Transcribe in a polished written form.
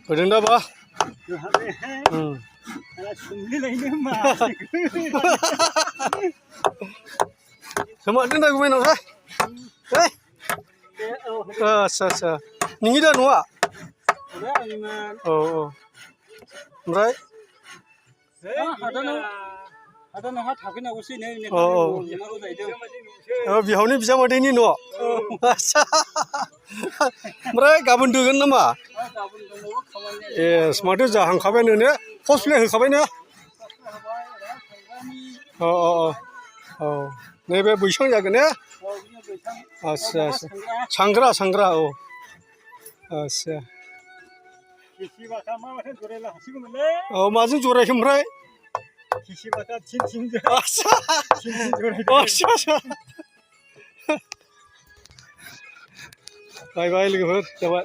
Pwede na ba? Sama din na gumain ha? Eh? Sa. Ningi dah nuwa? Oh. Right? Ada nah thakina usi ne Bihau ni bisa made ni no. Mrai gabon dugan nama? Yes, mate jahang khabai ne hosle khabai ne. Nebe buisang jagan ne? Asa. Sangra oh. Asa. Oh, mazin jora himrai. Asa. Bye logoफोर जाबाय